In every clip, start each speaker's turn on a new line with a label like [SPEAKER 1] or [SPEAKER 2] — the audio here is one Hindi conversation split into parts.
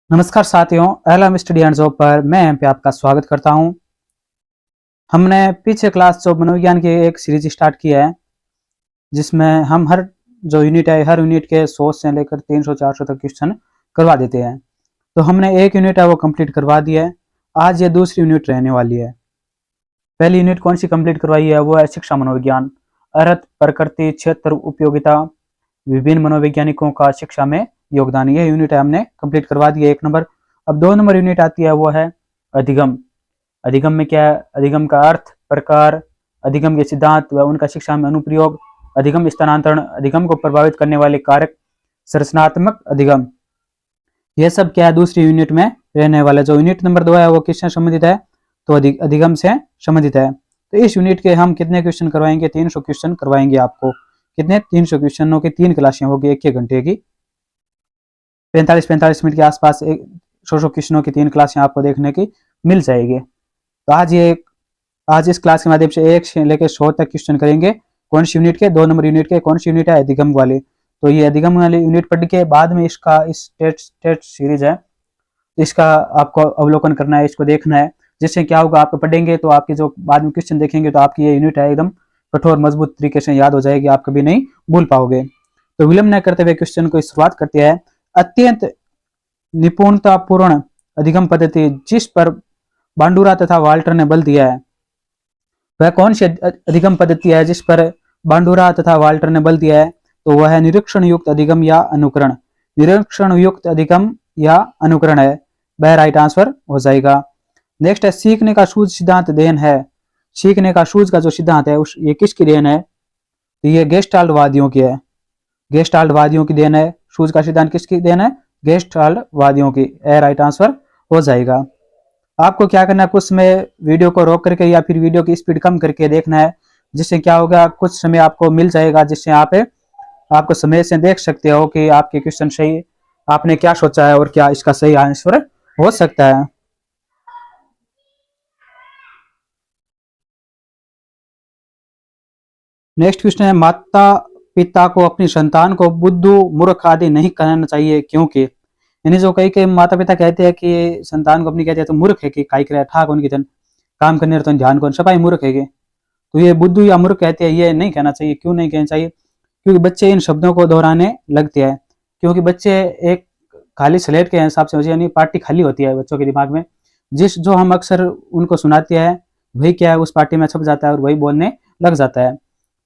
[SPEAKER 1] नमस्कार साथियों, एलएम स्टडी एंड जॉब पर मैं यहाँ पे आपका स्वागत करता हूँ। हमने पीछे क्लास जो मनोविज्ञान की एक सीरीज स्टार्ट की है, जिसमें हम हर जो यूनिट है, हर यूनिट के 100 से लेकर 300-400 तक क्वेश्चन करवा देते हैं। तो हमने एक यूनिट है वो कंप्लीट करवा दी है। आज ये दूसरी यूनिट रहने वाली है। पहली यूनिट कौन सी कंप्लीट करवाई है, वो है शिक्षा मनोविज्ञान, अर्थ, प्रकृति, क्षेत्र, उपयोगिता, विभिन्न मनोवैज्ञानिकों का शिक्षा में योगदान। यह यूनिट है हमने कंप्लीट करवा दी है, 1 नंबर। अब 2 नंबर यूनिट आती है, वो है अधिगम। अधिगम में क्या है? अधिगम का अर्थ, प्रकार, अधिगम के सिद्धांत व उनका शिक्षा में अनुप्रयोग, अधिगम स्थानांतरण, अधिगम को प्रभावित करने वाले कारक, संरचनात्मक अधिगम। यह सब क्या है, दूसरी यूनिट में रहने वाला। जो यूनिट नंबर 2 है वो किससे संबंधित है? तो अधिगम से संबंधित है। तो इस यूनिट के हम कितने क्वेश्चन करवाएंगे? 300 क्वेश्चन करवाएंगे आपको। कितने? 300 क्वेश्चनों की 3 क्लासें होगी, 1-1 घंटे की, 45-45 मिनट के आसपास 100 क्वेश्चनों की 3 क्लासें आपको देखने की मिल जाएगी। तो आज इस क्लास के माध्यम से 1 से लेकर 100 तक क्वेश्चन करेंगे। कौन सी यूनिट के? 2 नंबर यूनिट के। कौन सी यूनिट है? अधिगम वाली। तो ये अधिगम वाली यूनिट पढ़ के बाद में इसका इस टेस्ट सीरीज है, इसका आपको अवलोकन करना है, इसको देखना है। जिससे क्या होगा, आपको पढ़ेंगे तो आपके जो बाद में क्वेश्चन देखेंगे तो आपकी ये यूनिट है एकदम कठोर मजबूत तरीके से याद हो जाएगी, आप कभी नहीं भूल पाओगे। तो विलंब न करते हुए क्वेश्चन को शुरुआत करते हैं। अत्यंत निपुणतापूर्ण अधिगम पद्धति जिस पर बांडुरा तथा वाल्टर ने बल दिया है, वह कौन सी अधिगम पद्धति है जिस पर बांडुरा तथा वाल्टर ने बल दिया है? तो वह है निरीक्षण युक्त अधिगम या अनुकरण। निरीक्षण युक्त अधिगम या अनुकरण है, वह राइट आंसर हो जाएगा। नेक्स्ट है, सीखने का सूझ सिद्धांत देन है। सीखने का सूझ का जो सिद्धांत है ये किसकी देन है? तो ये गेस्टाल्ट वादियों की है। गेस्टाल्ट वादियों की देन है। सूझ का सिद्धांत किसकी देन है? गेस्टाल्ट वादियों की। ए राइट आंसर हो जाएगा। आपको क्या करना है, कुछ समय वीडियो को रोक करके या फिर वीडियो की स्पीड कम करके देखना है, जिससे क्या होगा, कुछ समय आपको मिल जाएगा, जिससे आपको समय से देख सकते हो कि आपके क्वेश्चन सही, आपने क्या सोचा है और क्या इसका सही आंसर हो सकता है। नेक्स्ट क्वेश्चन है, माता पिता को अपनी संतान को बुद्धू, मूर्ख आदि नहीं कहना चाहिए, क्योंकि? यानी जो कई माता पिता कहते हैं कि संतान को अपनी कहते हैं तो मूर्ख है कि काई करे ठाक उनकी जन काम करने तो ध्यान कौन सफाई मूर्ख है कि, तो ये बुद्धू या मूर्ख कहते हैं, ये नहीं कहना चाहिए। क्यों नहीं कहना चाहिए? क्योंकि बच्चे इन शब्दों को दोहराने लगते हैं। क्योंकि बच्चे एक खाली स्लेट के हिसाब से, यानी पार्टी खाली होती है बच्चों के दिमाग में, जो हम अक्सर उनको सुनाते हैं वही क्या है उस पार्टी में छप जाता है और वही बोलने लग जाता है।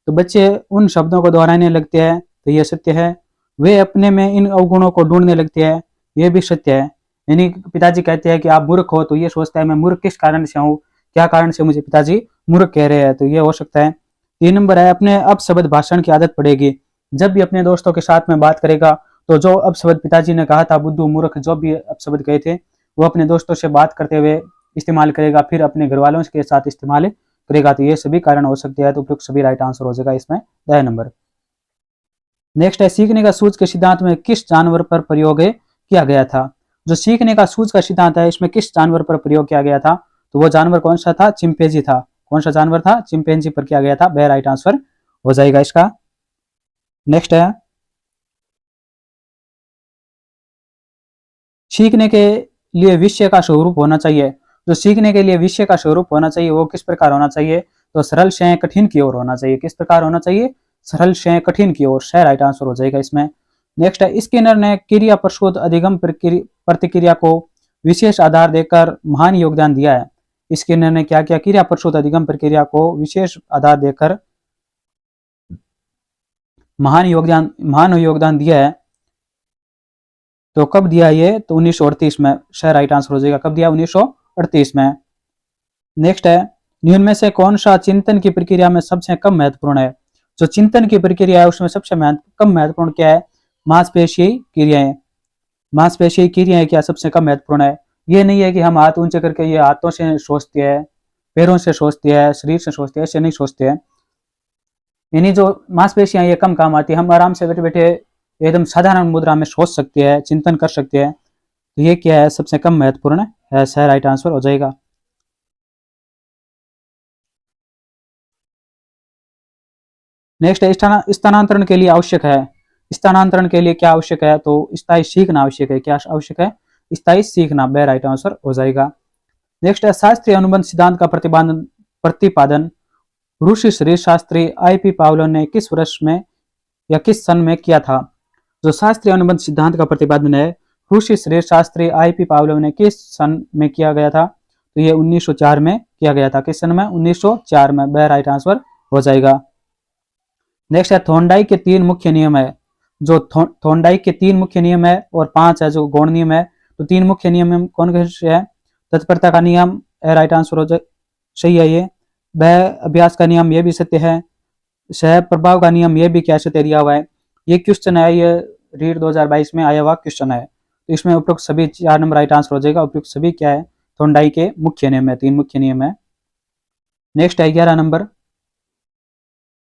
[SPEAKER 1] तो बच्चे उन शब्दों को दोहराने लगते हैं, तो ये सत्य है। वे अपने में इन अवगुणों को ढूंढने लगते हैं, ये भी सत्य है। यानी पिताजी कहते हैं कि आप मूर्ख हो, तो ये सोचता है मैं मूर्ख किस कारण से हूँ, क्या कारण से मुझे पिताजी मूर्ख कह रहे हैं, तो ये हो सकता है। 3 नंबर है, अपने अपशब्द भाषण की आदत पड़ेगी। जब भी अपने दोस्तों के साथ में बात करेगा तो जो अपशब्द पिताजी ने कहा था, बुद्धू, मूर्ख, जो भी अपशब्द कहे थे, वो अपने दोस्तों से बात करते हुए इस्तेमाल करेगा, फिर अपने घर वालों के साथ इस्तेमाल करेगा। तो ये सभी कारण हो सकते हैं, तो उपयुक्त सभी राइट आंसर हो जाएगा इसमें 10 नंबर। नेक्स्ट है, सीखने का सूझ के सिद्धांत में किस जानवर पर प्रयोग किया गया था? जो सीखने का सूझ का सिद्धांत है, इसमें किस जानवर पर प्रयोग किया गया था? तो वो जानवर कौन सा था? चिंपैंजी था। कौन सा जानवर था? चिंपैंजी पर किया गया था, वह राइट आंसर हो जाएगा इसका। नेक्स्ट है, सीखने के लिए विषय का स्वरूप होना चाहिए। जो सीखने के लिए विषय का स्वरूप होना चाहिए वो किस प्रकार होना चाहिए? तो सरल से कठिन की ओर होना चाहिए। किस प्रकार होना चाहिए? सरल से कठिन की ओर, से राइट आंसर हो जाएगा इसमें। नेक्स्ट है, स्किनर ने क्रिया प्रसूत अधिगम प्रतिक्रिया को विशेष आधार देकर महान योगदान दिया है। स्किनर ने क्या किया? क्रिया प्रसूत अधिगम प्रक्रिया को विशेष आधार देकर महान योगदान दिया है। तो कब दिया ये? तो 1938 में, सही राइट आंसर हो जाएगा। कब दिया? 1938 में। नेक्स्ट है, निम्न में से कौन सा चिंतन की प्रक्रिया में सबसे कम महत्वपूर्ण है? जो चिंतन की प्रक्रिया है उसमें सबसे कम महत्वपूर्ण क्या है? मांसपेशीय क्रियाएं। मांसपेशीय क्रियाएं क्या सबसे कम महत्वपूर्ण है? ये नहीं है कि हम हाथ ऊंचे करके ये हाथों से सोचते हैं, पैरों से सोचते हैं, शरीर से सोचते हैं, ऐसे नहीं सोचते हैं। यानी जो मांसपेशियां ये कम काम आती है, हम आराम से बैठे बैठे एकदम साधारण मुद्रा में सोच सकते हैं, चिंतन कर सकते हैं। तो ये क्या है? सबसे कम महत्वपूर्ण है, सही राइट आंसर हो जाएगा। नेक्स्ट है, स्थानांतरण के लिए आवश्यक है। स्थानांतरण के लिए क्या आवश्यक है? तो स्थायी सीखना आवश्यक है। क्या आवश्यक है? स्थायी सीखना, वह राइट आंसर हो जाएगा। नेक्स्ट है शास्त्रीय अनुबंध सिद्धांत का प्रतिपादन रूसी शरीर शास्त्री आईपी पावलो ने किस वर्ष में या किस सन में किया था? जो शास्त्रीय अनुबंध सिद्धांत का प्रतिपादन है रूसी शरीर शास्त्री आईपी पावलो ने किस सन में किया गया था? तो ये 1904 में किया गया था। किस सन में? 1904 में, वह राइट आंसर हो जाएगा। नेक्स्ट है थॉर्नडाइक के 3 मुख्य नियम है। जो थॉर्नडाइक के 3 मुख्य नियम है और 5 है जो गौण नियम है, तो 3 मुख्य नियम कौन से है? तत्परता का नियम, राइट आंसर हो जाए, सही है ये। वह अभ्यास का नियम, ये भी सत्य है। सह प्रभाव का नियम, ये भी क्या सत्य दिया हुआ है। ये क्वेश्चन है, ये रीड 2022 में आया हुआ क्वेश्चन है। तो इसमें उपयुक्त सभी 4 नंबर राइट आंसर हो जाएगा। उपयुक्त सभी क्या है? थॉर्नडाइक के मुख्य नियम है, 3 मुख्य नियम है। नेक्स्ट है 11 नंबर,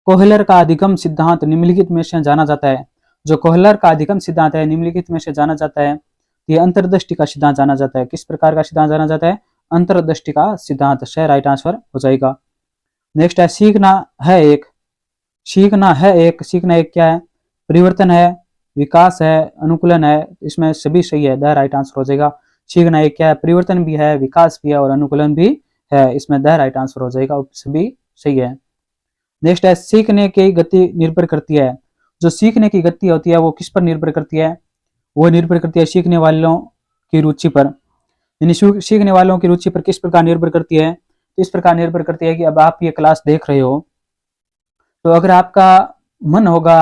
[SPEAKER 1] कोहलर का अधिगम सिद्धांत निम्नलिखित में से जाना जाता है। जो कोहलर का अधिगम सिद्धांत है निम्नलिखित में से जाना जाता है। ये अंतर्दृष्टि का सिद्धांत जाना जाता है। किस प्रकार का सिद्धांत जाना जाता है? अंतर्दृष्टि का सिद्धांत, से राइट आंसर हो जाएगा। नेक्स्ट है सीखना है एक। सीखना है एक, सीखना एक क्या है? परिवर्तन है, विकास है, अनुकूलन है, इसमें सभी सही है, द राइट आंसर हो जाएगा। सीखना एक क्या है? परिवर्तन भी है, विकास भी है और अनुकूलन भी है, इसमें द राइट आंसर हो जाएगा, सभी सही है। नेक्स्ट है सीखने की गति निर्भर करती है। जो सीखने की गति होती है वो किस पर निर्भर करती है? वो निर्भर करती है सीखने वालों की रुचि पर। यानी सीखने वालों की रुचि पर किस प्रकार निर्भर करती है? तो इस प्रकार निर्भर करती है कि अब आप ये क्लास देख रहे हो, तो अगर आपका मन होगा,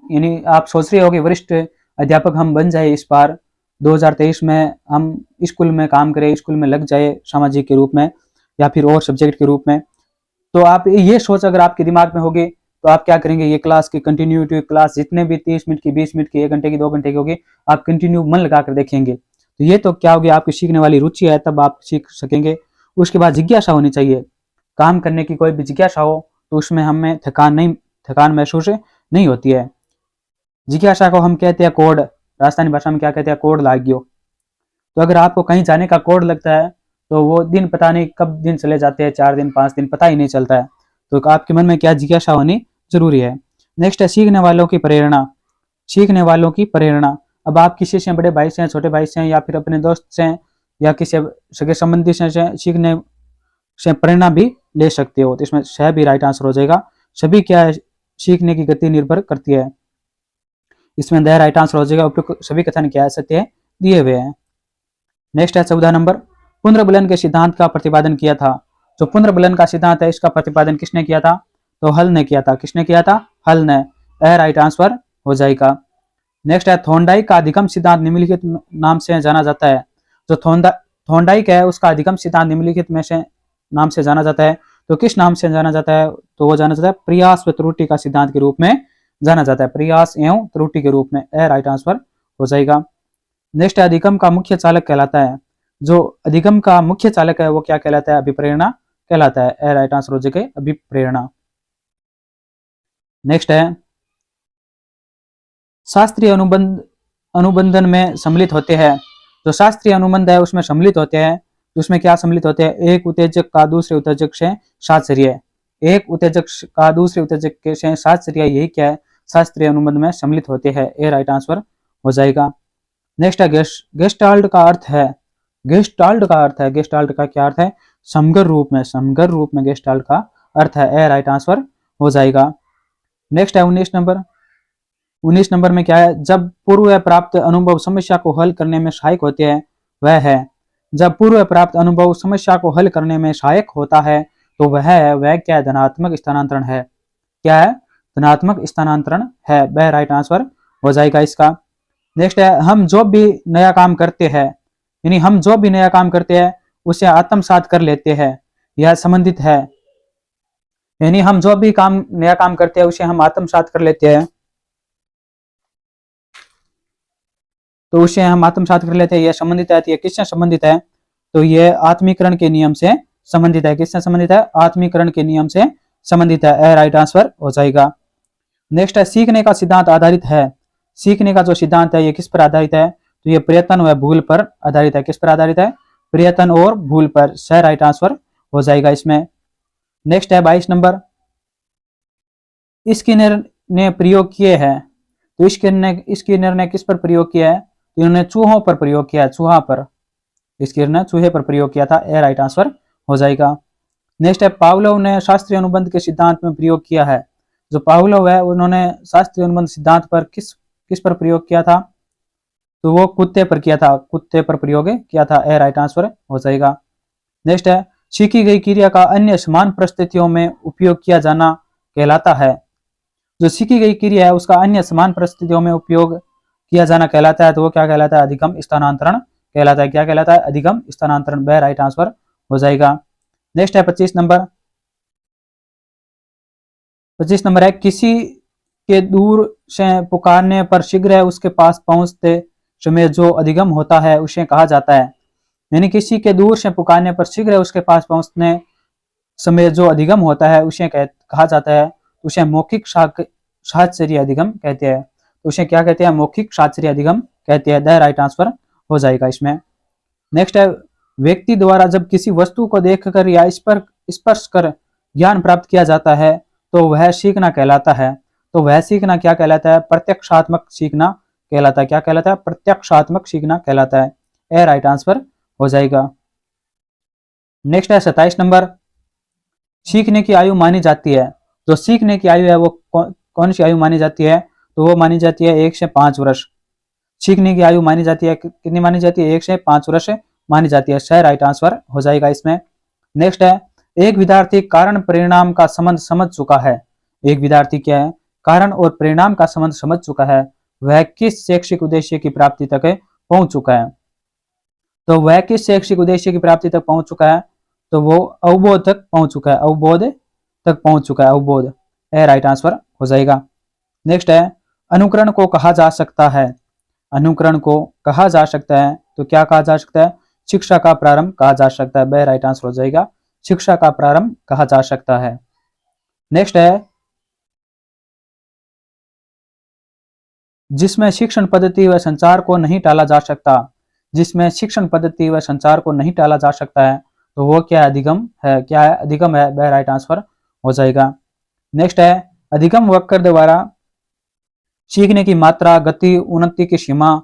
[SPEAKER 1] यानी आप सोच रहे हो कि वरिष्ठ अध्यापक हम बन जाए, इस बार 2023 में हम स्कूल में काम करें, स्कूल में लग जाए सामाजिक के रूप में या फिर और सब्जेक्ट के रूप में, तो आप ये सोच अगर आपके दिमाग में होगी तो आप क्या करेंगे? ये क्लास की कंटिन्यूटी क्लास जितने भी 30 मिनट की, 20 मिनट की, 1 घंटे की, 2 घंटे की होगी, आप कंटिन्यू मन लगाकर देखेंगे। तो ये तो क्या होगी? आपकी सीखने वाली रुचि है, तब आप सीख सकेंगे। उसके बाद जिज्ञासा होनी चाहिए, काम करने की कोई भी जिज्ञासा हो तो उसमें हमें थकान महसूस नहीं होती है। जिज्ञासा को हम कहते हैं कोड, राजस्थानी भाषा में क्या कहते हैं? कोड लाग गयो। तो अगर आपको कहीं जाने का कोड लगता है तो वो दिन पता नहीं कब दिन चले जाते हैं, 4 दिन 5 दिन पता ही नहीं चलता है। तो आपके मन में क्या जिज्ञासा होनी जरूरी है। नेक्स्ट है सीखने वालों की प्रेरणा। सीखने वालों की प्रेरणा, अब आप किसी से, बड़े भाई से, छोटे भाई से, या फिर अपने दोस्त से या किसी सगे संबंधी से सीखने से प्रेरणा भी ले सकते हो। तो इसमें सह भी राइट आंसर हो जाएगा। सभी क्या है? सीखने की गति निर्भर करती है, इसमें द राइट आंसर हो जाएगा। उपयुक्त सभी कथन क्या है? सत्य दिए हुए हैं। नेक्स्ट है 14 नंबर, पुनर्बलन के सिद्धांत का प्रतिपादन किया था। जो पुनर्बलन का सिद्धांत है इसका प्रतिपादन किसने किया था? तो हल ने किया था। किसने किया था? हल ने, राइट आंसर हो जाएगा। नेक्स्ट है थॉर्नडाइक का अधिगम सिद्धांत निम्नलिखित नाम से जाना जाता है। जो थॉर्नडाइक है उसका अधिगम सिद्धांत निम्नलिखित में से नाम से जाना जाता है। तो किस नाम से जाना जाता है? तो वो जाना जाता है प्रयास व त्रुटि का सिद्धांत के रूप में जाना जाता है, प्रयास एवं त्रुटि के रूप में, राइट आंसर हो जाएगा। नेक्स्ट अधिगम का मुख्य चालक कहलाता है। जो अधिगम का मुख्य चालक है वो क्या कहलाता है? अभिप्रेरणा कहलाता है, राइट आंसर हो जाएगा अभिप्रेरणा। नेक्स्ट है शास्त्रीय अनुबंधन में सम्मिलित होते हैं। जो शास्त्रीय अनुबंध है उसमें सम्मिलित होते हैं, तो उसमें क्या सम्मिलित होते हैं? एक उत्तेजक का दूसरे उत्तेजक से साहचर्य, एक उत्तेजक का दूसरे उत्तेजक के से साहचर्य, यही क्या है? शास्त्रीय अनुबंध में सम्मिलित होते हैं, राइट आंसर हो जाएगा। नेक्स्ट है गेस्टाल्ट का अर्थ है। गेस्टाल्ट का अर्थ है, गेस्टाल्ट का क्या अर्थ है? समग्र रूप में, समग्र रूप में गेस्टाल्ट का अर्थ है, राइट आंसर हो जाएगा। नेक्स्ट है 19 नंबर। 19 नंबर में क्या है? जब पूर्व प्राप्त अनुभव समस्या को हल करने में सहायक होते हैं, वह है। जब पूर्व प्राप्त अनुभव समस्या को हल करने में सहायक होता है तो वह क्या है? धनात्मक स्थानांतरण है। क्या है? धनात्मक स्थानांतरण है, वह राइट आंसर हो जाएगा इसका। नेक्स्ट है हम जो भी नया काम करते हैं, यानी हम जो भी नया काम करते हैं उसे आत्मसात कर लेते हैं, यह संबंधित है। यानी हम जो भी नया काम करते हैं उसे हम आत्मसात कर लेते हैं, तो उसे हम आत्मसात कर लेते हैं, यह संबंधित है। तो यह किससे संबंधित है? तो यह आत्मीकरण के नियम से संबंधित है। किससे संबंधित है? आत्मीकरण के नियम से संबंधित है, राइट आंसर हो जाएगा। नेक्स्ट है सीखने का सिद्धांत आधारित है। सीखने का जो सिद्धांत है ये किस पर आधारित है? तो ये प्रयत्न व भूल पर आधारित है। किस पर आधारित है? प्रयत्न और भूल पर, सही राइट आंसर हो जाएगा इसमें। नेक्स्ट है 22 नंबर, स्किनर ने प्रयोग किए हैं। तो स्किनर ने किस पर प्रयोग किया है? तो इन्होंने चूहों पर प्रयोग किया है, चूहा पर, इसकी इन्होंने चूहे पर प्रयोग किया था, ए राइट आंसर हो जाएगा। नेक्स्ट है पावलोव ने शास्त्रीय अनुबंध के सिद्धांत में प्रयोग किया है। जो पावलोव है उन्होंने शास्त्रीय अनुबंध सिद्धांत पर किस किस पर प्रयोग किया था, तो वो कुत्ते पर किया था, कुत्ते पर प्रयोग किया था, ए राइट आंसर हो जाएगा। नेक्स्ट है सीखी गई क्रिया का अन्य समान परिस्थितियों में उपयोग किया जाना कहलाता है। जो सीखी गई क्रिया है उसका अन्य समान परिस्थितियों में उपयोग किया जाना कहलाता है, तो वो क्या कहलाता है, अधिगम स्थानांतरण कहलाता है। क्या कहलाता है, अधिगम स्थानांतरण, बे राइट आंसर हो जाएगा। नेक्स्ट है 25 नंबर। 25 नंबर है किसी के दूर से पुकारने पर शीघ्र उसके पास पहुंचते समय जो अधिगम होता है उसे कहा जाता है। यानी किसी के दूर से पुकारने पर शीघ्र उसके पास पहुंचने समय जो अधिगम होता है उसे कहा जाता है, उसे मौखिक साहचर्य अधिगम कहते हैं। तो उसे क्या कहते हैं, मौखिक साहचर्य अधिगम कहते हैं, द राइट आंसर हो जाएगा इसमें। नेक्स्ट है व्यक्ति द्वारा जब किसी वस्तु को देखकर या स्पर्श कर ज्ञान प्राप्त किया जाता है तो वह सीखना कहलाता है। तो वह सीखना क्या कहलाता है, प्रत्यक्षात्मक सीखना कहलाता है। क्या कहलाता है, प्रत्यक्षात्मक सीखना कहलाता है, ए राइट आंसर हो जाएगा। नेक्स्ट है 27 नंबर। सीखने की आयु मानी जाती है, जो सीखने की आयु है वो कौन सी आयु मानी जाती है, तो वो मानी जाती है 1 से 5 वर्ष। सीखने की आयु मानी जाती है, कितनी मानी जाती है, 1 से 5 वर्ष मानी जाती है, सही राइट आंसर हो जाएगा इसमें। नेक्स्ट है एक विद्यार्थी कारण परिणाम का संबंध समझ चुका है। एक विद्यार्थी क्या है, कारण और परिणाम का संबंध समझ चुका है, वह किस शैक्षिक उद्देश्य की प्राप्ति तक पहुंच चुका है। तो वह किस शैक्षिक उद्देश्य की प्राप्ति तक पहुंच चुका है, तो वो अवबोध तक पहुंच चुका है, अवबोध तक पहुंच चुका है, अवबोध, ए राइट आंसर हो जाएगा। नेक्स्ट है अनुकरण को कहा जा सकता है। अनुकरण को कहा जा सकता है, तो क्या कहा जा सकता है, शिक्षा का प्रारंभ कहा जा सकता है, बे राइट आंसर हो जाएगा, शिक्षा का प्रारंभ कहा जा सकता है। नेक्स्ट है जिसमें शिक्षण पद्धति व संचार को नहीं टाला जा सकता। जिसमें शिक्षण पद्धति व संचार को नहीं टाला जा सकता है, तो वो क्या है, अधिगम है। क्या है, अधिगम है, बे राइट आंसर हो जाएगा। नेक्स्ट है अधिगम वक्र द्वारा सीखने की मात्रा, गति, उन्नति की सीमा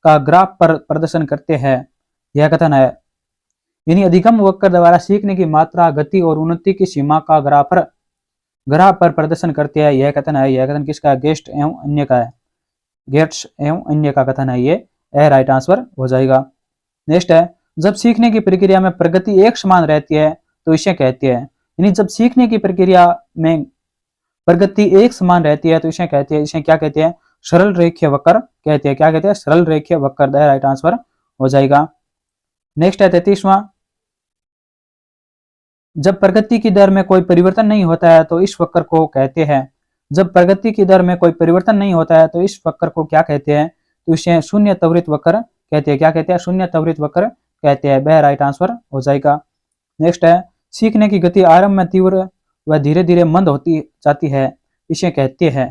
[SPEAKER 1] का ग्राफ पर प्रदर्शन करते हैं, यह कथन है। यानी अधिगम वक्र द्वारा सीखने की मात्रा, गति और उन्नति की सीमा का ग्राफ पर प्रदर्शन करते हैं, यह कथन है। यह कथन किसका है, गेस्ट एवं अन्य का है, गेट्स एवं अन्य का कथन है ये, ए राइट आंसर हो जाएगा। नेक्स्ट है जब सीखने की प्रक्रिया में प्रगति एक समान रहती है तो इसे कहते हैं। यानी जब सीखने की प्रक्रिया में प्रगति एक समान रहती है तो इसे कहते हैं, इसे क्या कहते हैं, सरल रेखीय वक्र कहते हैं। क्या कहते हैं, सरल रेखीय वक्र, द राइट आंसर हो जाएगा। नेक्स्ट है 33वां। जब प्रगति की दर में कोई परिवर्तन नहीं होता है तो इस वक्र को कहते हैं। जब प्रगति की दर में कोई परिवर्तन नहीं होता है तो इस वक्र को क्या कहते हैं, तो इसे शून्य त्वरित वक्र कहते हैं। क्या कहते हैं, शून्य त्वरित वक्र कहते हैं, वह राइट आंसर हो जाएगा। नेक्स्ट है सीखने की गति आरंभ में तीव्र व धीरे धीरे मंद होती जाती है, इसे कहते हैं।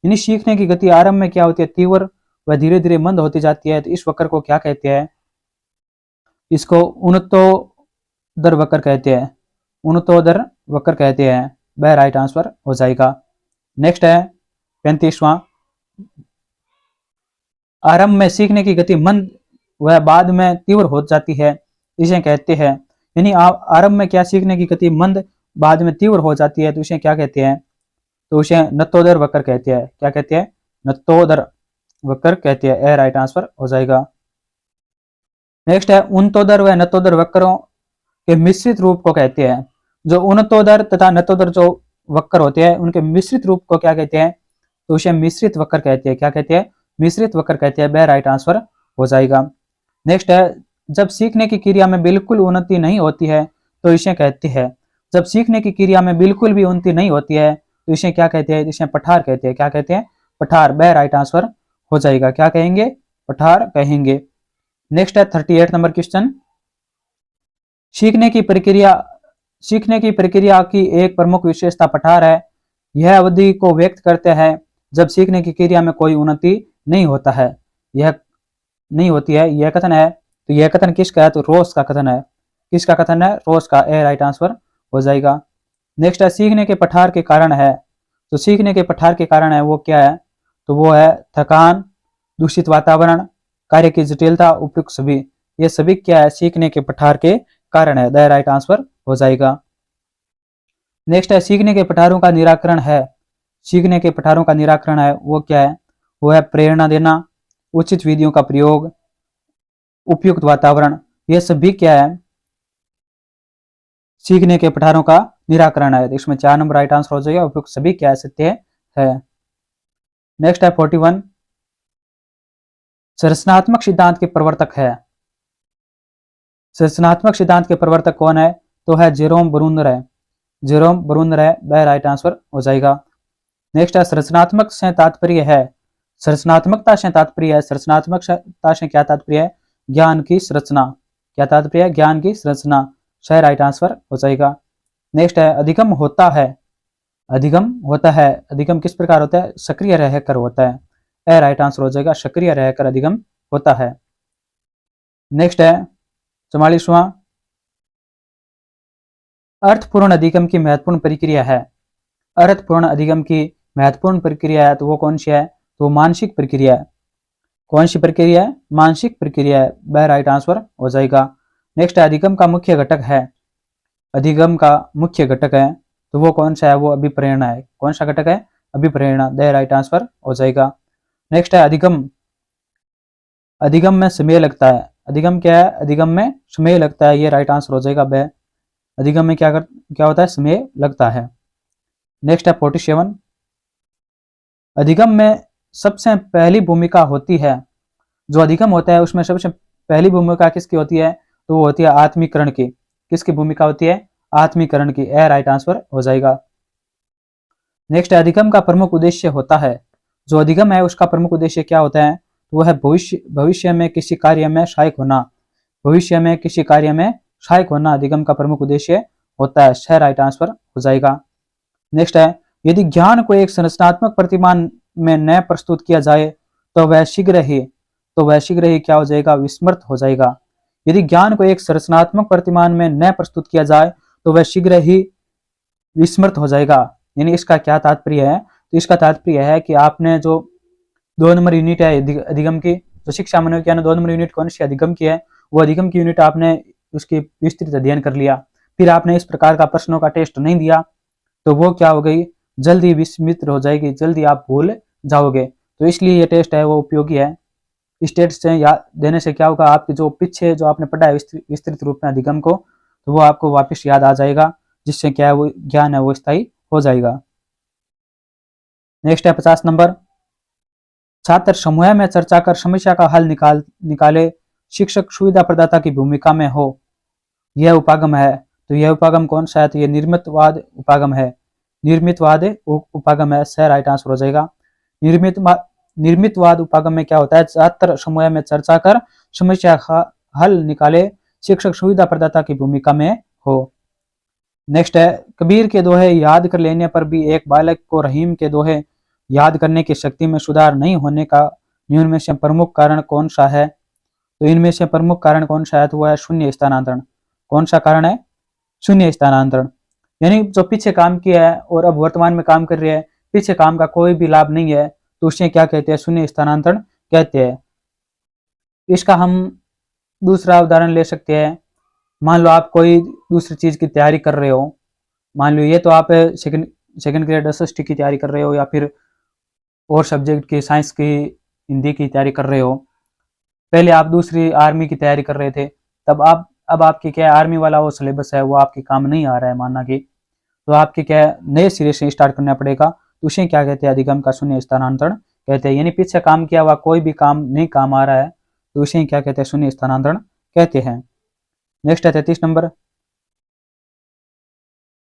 [SPEAKER 1] यानी सीखने की गति आरंभ में क्या होती है, तीव्र व धीरे धीरे मंद होती जाती है, तो इस वक्र को क्या कहते हैं, इसको उन्नतोदर वक्र कहते हैं, उन्नतोदर वक्र कहते हैं, वह राइट आंसर हो जाएगा। नेक्स्ट है 35वां। आरंभ में सीखने की गति मंद व बाद में तीव्र हो जाती है, इसे कहते हैं। यानी आरंभ में क्या सीखने की गति मंद बाद में तीव्र हो जाती है, तो इसे क्या कहते हैं, तो उसे नत्तोदर वक्र कहते हैं। क्या कहते हैं, नत्तोदर वक्र कहते हैं, ए राइट आंसर हो जाएगा। नेक्स्ट है उन्नतोदर व नत्तोदर वक्रों के मिश्रित रूप को कहते हैं। जो उन्नतोदर तथा नत्तोदर जो वक्र होते हैं उनके मिश्रित रूप को क्या कहते हैं, तो उसे मिश्रित वक्र कहते हैं। क्या कहते हैं, मिश्रित वक्र कहते हैं, बे राइट आंसर हो जाएगा। नेक्स्ट है जब सीखने की क्रिया में बिल्कुल उन्नति नहीं होती है तो इसे कहते हैं। जब सीखने की क्रिया में बिल्कुल भी उन्नति नहीं होती है तो इसे क्या कहते हैं, इसे पठार कहते हैं। क्या कहते हैं, पठार, बे राइट आंसर हो जाएगा। क्या कहेंगे, पठार कहेंगे। नेक्स्ट है 38 नंबर क्वेश्चन। सीखने की प्रक्रिया की एक प्रमुख विशेषता पठार है। यह अवधि को व्यक्त करते हैं जब सीखने की क्रिया में कोई उन्नति नहीं होता है, यह नहीं होती है, यह कथन है। तो यह कथन किसका है, तो रोस का कथन है। किसका कथन है, रोस का, ए राइट आंसर हो जाएगा। नेक्स्ट है सीखने के पठार के कारण है। तो सीखने के पठार के कारण है वो क्या है, तो वो है थकान, दूषित वातावरण, कार्य की जटिलता, उपयुक्त सभी, ये सभी क्या है, सीखने के पठार के कारण है। द राइट आंसर हो जाएगा। नेक्स्ट है सीखने के पठारों का निराकरण है। सीखने के पठारों का निराकरण है वो क्या है, वो है प्रेरणा देना, उचित विधियों का प्रयोग, उपयुक्त वातावरण, ये सभी क्या है, सीखने के पठारों का निराकरण है। इसमें 4 नंबर राइट आंसर हो जाएगा। उपयुक्त सभी क्या है, सत्य है। नेक्स्ट है 41, संरचनात्मक सिद्धांत के प्रवर्तक है। संरचनात्मक सिद्धांत के प्रवर्तक कौन है, तो है जेरोम ब्रूनर है। जेरोम ब्रूनर है, वह राइट आंसर हो जाएगा। नेक्स्ट है संरचनात्मक से तात्पर्य है। संरचनात्मकता से तात्पर्य है, संरचनात्मकता से क्या तात्पर्य है, ज्ञान की संरचना, क्या तात्पर्य है, ज्ञान की संरचना, सही राइट आंसर हो जाएगा। नेक्स्ट है अधिगम होता है। अधिगम होता है, अधिगम किस प्रकार होता है, सक्रिय रहकर होता है, ए राइट आंसर हो जाएगा, सक्रिय रहकर अधिगम होता है। नेक्स्ट है 44वां, अर्थपूर्ण अधिगम की महत्वपूर्ण प्रक्रिया है। अर्थपूर्ण अधिगम की महत्वपूर्ण प्रक्रिया है तो वो कौन सी है, तो मानसिक प्रक्रिया है। कौन सी प्रक्रिया है, मानसिक प्रक्रिया है, वह राइट आंसर हो जाएगा। नेक्स्ट है अधिगम का मुख्य घटक है। अधिगम का मुख्य घटक है तो वो कौन सा है, वो अभिप्रेरणा है। कौन सा घटक है, अभिप्रेरणा, द राइट आंसर हो जाएगा। नेक्स्ट है अधिगम, अधिगम में समय लगता है। अधिगम क्या है, अधिगम में समय लगता है, ये राइट आंसर हो जाएगा। वह अधिगम में क्या होता है, समय लगता है। नेक्स्ट है 47, अधिगम में सबसे पहली भूमिका होती है। जो अधिगम होता है उसमें सबसे पहली भूमिका किसकी होती है, तो वो होती है आत्मीकरण की। किसकी भूमिका होती है, आत्मीकरण की, ए राइट आंसर हो जाएगा। नेक्स्ट है अधिगम का प्रमुख उद्देश्य होता है। जो अधिगम है उसका प्रमुख उद्देश्य क्या होता है, तो वह है भविष्य में किसी कार्य में सहायक होना। भविष्य में किसी कार्य में सहायक होना अधिगम का प्रमुख उद्देश्य होता है, सही राइट आंसर हो जाएगा। नेक्स्ट है यदि ज्ञान को एक संरचनात्मक प्रतिमान में न प्रस्तुत किया जाए तो वह शीघ्र ही क्या हो जाएगा, विस्मृत हो जाएगा। यदि ज्ञान को एक संरचनात्मक प्रतिमान में न प्रस्तुत किया जाए तो वह शीघ्र ही विस्मृत हो जाएगा। यानी इसका क्या तात्पर्य है, तो इसका तात्पर्य है कि आपने जो 2 नंबर यूनिट है अधिगम की, जो शिक्षा मनोविज्ञान 2 नंबर यूनिट कौन सी अधिगम की है, वो अधिगम की यूनिट आपने उसकी विस्तृत अध्ययन कर लिया, फिर आपने इस प्रकार का प्रश्नों का टेस्ट नहीं दिया तो वो क्या हो गई, जल्दी विस्मृत हो जाएगी, जल्दी आप भूल जाओगे। तो इसलिए ये टेस्ट है वो उपयोगी है। इस टेस्ट से याद देने से क्या होगा, आपके जो पीछे जो आपने पढ़ा है विस्तृत रूप में अधिगम को, तो वो आपको वापस याद आ जाएगा, जिससे क्या है वो ज्ञान है वो स्थायी हो जाएगा। नेक्स्ट है 50 नंबर, छात्र समूह में चर्चा कर समस्या का हल निकाले, शिक्षक सुविधा प्रदाता की भूमिका में हो, यह उपागम है। तो यह उपागम कौन सा है, तो यह निर्मितवाद उपागम है। निर्मितवाद उपागम है, सही राइट आंसर हो जाएगा। निर्मितवाद उपागम में क्या होता है, छात्र समूह में चर्चा कर समस्या का हल निकाले, शिक्षक सुविधा प्रदाता की भूमिका में हो। नेक्स्ट है कबीर के दोहे याद कर लेने पर भी एक बालक को रहीम के दोहे याद करने की शक्ति में सुधार नहीं होने का निम्न में से प्रमुख कारण कौन सा है, तो इनमें से प्रमुख कारण कौन सा है, तो वह है शून्य स्थानांतरण। कौन सा कारण है, शून्य स्थानांतरण। यानी जो पीछे काम किया है और अब वर्तमान में काम कर रहे हैं, पीछे काम का कोई भी लाभ नहीं है, तो उसे क्या कहते हैं, शून्य स्थानांतरण कहते हैं। इसका हम दूसरा उदाहरण ले सकते हैं। मान लो आप कोई दूसरी चीज की तैयारी कर रहे हो, मान लो ये तो आप सेकंड ग्रेड एसएसटी की तैयारी कर रहे हो या फिर और सब्जेक्ट की, साइंस की, हिंदी की तैयारी कर रहे हो। पहले आप दूसरी आर्मी की तैयारी कर रहे थे, तब आप अब आपकी क्या आर्मी वाला वो सिलेबस है वो आपके काम नहीं आ रहा है मानना कि, तो आपके क्या नए सिरे से स्टार्ट करना पड़ेगा, तो उसे क्या कहते हैं, अधिगम का शून्य स्थानांतरण कहते हैं। यानी पीछे काम किया हुआ कोई भी काम नहीं काम आ रहा है तो उसे क्या कहते हैं, शून्य स्थानांतरण कहते हैं। नेक्स्ट है 33 नंबर,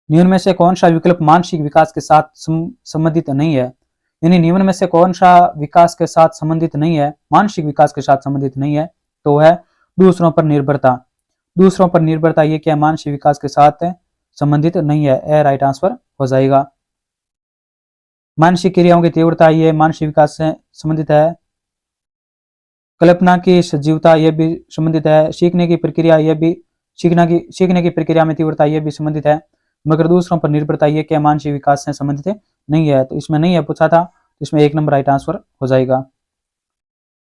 [SPEAKER 1] निम्न में से कौन सा विकल्प मानसिक विकास के साथ संबंधित नहीं है। यानी निम्न में से कौन सा विकास के साथ संबंधित नहीं है, मानसिक विकास के साथ संबंधित नहीं है, तो है दूसरों पर निर्भरता। दूसरों पर निर्भरता ये क्या मानसिक विकास के साथ संबंधित नहीं है, ए राइट आंसर हो जाएगा। मानसिक क्रियाओं की तीव्रता ये मानसिक विकास से संबंधित है। कल्पना की सजीवता ये भी संबंधित है। सीखने की प्रक्रिया ये भी सीखने की प्रक्रिया में तीव्रता ये भी संबंधित है। मगर दूसरों पर निर्भरता ये क्या मानसिक विकास से संबंधित नहीं है, तो इसमें नहीं है पूछा था, तो इसमें 1 नंबर राइट आंसर हो जाएगा।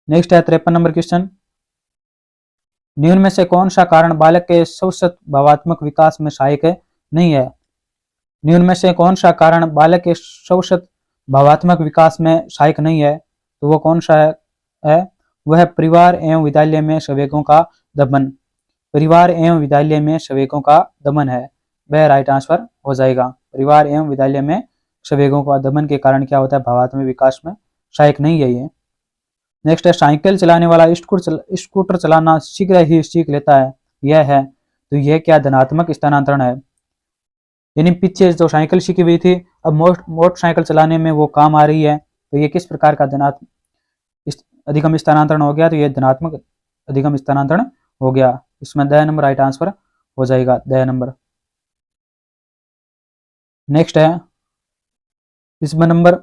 [SPEAKER 1] नेक्स्ट है 53 नंबर क्वेश्चन, निम्न में से कौन सा कारण बालक के शौशत भावात्मक विकास में सहायक नहीं है? निम्न में से कौन सा कारण बालक के शौशत भावात्मक विकास में सहायक नहीं है? तो वो कौन सा है? वह परिवार एवं विद्यालय में संवेगों का दमन। परिवार एवं विद्यालय में संवेगों का दमन है, वह राइट आंसर हो जाएगा। परिवार एवं विद्यालय में संवेगों का दमन के कारण क्या होता है? भावात्मक विकास में सहायक नहीं है ये। नेक्स्ट है, साइकिल चलाने वाला स्कूटर चलाना शीघ्र ही सीख लेता है, यह है, तो यह क्या धनात्मक स्थानांतरण है। यानी पीछे जो साइकिल सीखी हुई थी अब मोटरसाइकिल चलाने में वो काम आ रही है, तो ये किस प्रकार का धनात्मक अधिगम स्थानांतरण हो गया? तो ये धनात्मक अधिगम स्थानांतरण हो गया। इसमें द नंबर राइट आंसर हो जाएगा, द नंबर। नेक्स्ट है इसमें नंबर,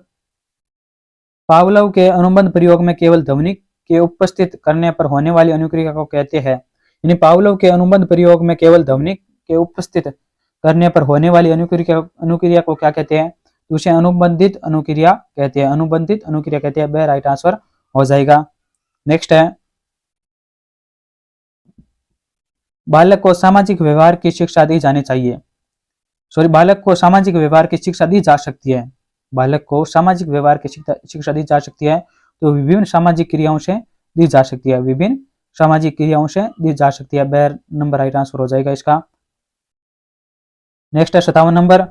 [SPEAKER 1] पावलोव के अनुबंध प्रयोग में केवल ध्वनि के उपस्थित करने पर होने वाली अनुक्रिया को कहते हैं। यानी पावलोव के अनुबंध प्रयोग में केवल ध्वनि के उपस्थित करने पर होने वाली अनुक्रिया को क्या कहते हैं? तो उसे अनुबंधित अनुक्रिया कहते हैं, अनुबंधित अनुक्रिया कहते हैं, वह राइट आंसर हो जाएगा। नेक्स्ट है, बालक को सामाजिक व्यवहार की शिक्षा दी जानी चाहिए। सॉरी, बालक को सामाजिक व्यवहार की शिक्षा दी जा सकती है। बालक को सामाजिक व्यवहार की शिक्षा दी जा सकती है, तो विभिन्न सामाजिक क्रियाओं से दी जा सकती है, विभिन्न सामाजिक क्रियाओं से दी जा सकती है, वह नंबर राइट आंसर हो जाएगा इसका। नेक्स्ट है 57 नंबर,